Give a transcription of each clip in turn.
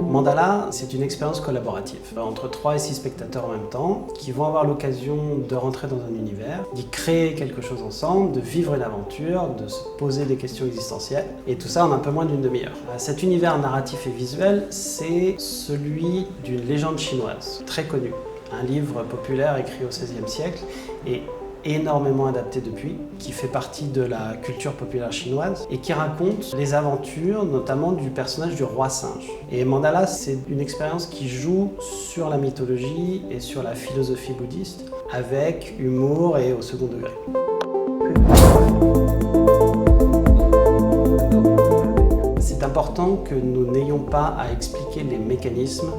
Mandala, c'est une expérience collaborative entre 3 et 6 spectateurs en même temps qui vont avoir l'occasion de rentrer dans un univers, d'y créer quelque chose ensemble, de vivre une aventure, de se poser des questions existentielles et tout ça en un peu moins d'une demi-heure. Cet univers narratif et visuel, c'est celui d'une légende chinoise très connue, un livre populaire écrit au XVIe siècle et énormément adapté depuis, qui fait partie de la culture populaire chinoise et qui raconte les aventures notamment du personnage du roi singe. Et Mandala, c'est une expérience qui joue sur la mythologie et sur la philosophie bouddhiste avec humour et au second degré. C'est important que nous n'ayons pas à expliquer les mécanismes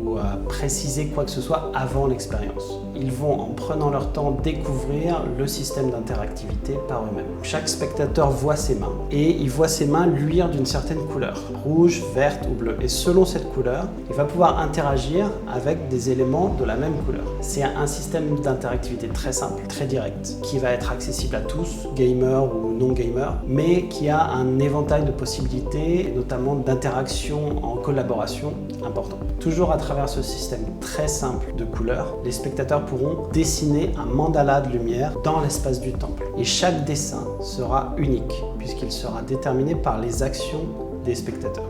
ou à préciser quoi que ce soit avant l'expérience. Ils vont, en prenant leur temps, découvrir le système d'interactivité par eux-mêmes. Chaque spectateur voit ses mains et il voit ses mains luire d'une certaine couleur, rouge, verte ou bleue. Et selon cette couleur, il va pouvoir interagir avec des éléments de la même couleur. C'est un système d'interactivité très simple, très direct, qui va être accessible à tous, gamers ou non-gamers, mais qui a un éventail de possibilités, notamment d'interaction en collaboration important. Toujours à travers ce système très simple de couleurs, les spectateurs pourront dessiner un mandala de lumière dans l'espace du temple. Et chaque dessin sera unique, puisqu'il sera déterminé par les actions des spectateurs.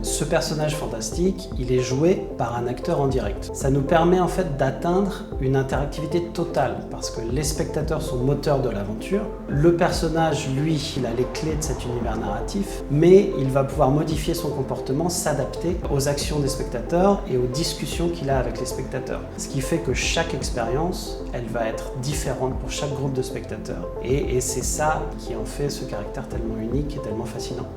Ce personnage fantastique, il est joué par un acteur en direct. Ça nous permet en fait d'atteindre une interactivité totale parce que les spectateurs sont moteurs de l'aventure. Le personnage, lui, il a les clés de cet univers narratif, mais il va pouvoir modifier son comportement, s'adapter aux actions des spectateurs et aux discussions qu'il a avec les spectateurs. Ce qui fait que chaque expérience, elle va être différente pour chaque groupe de spectateurs. Et c'est ça qui en fait ce caractère tellement unique et tellement fascinant.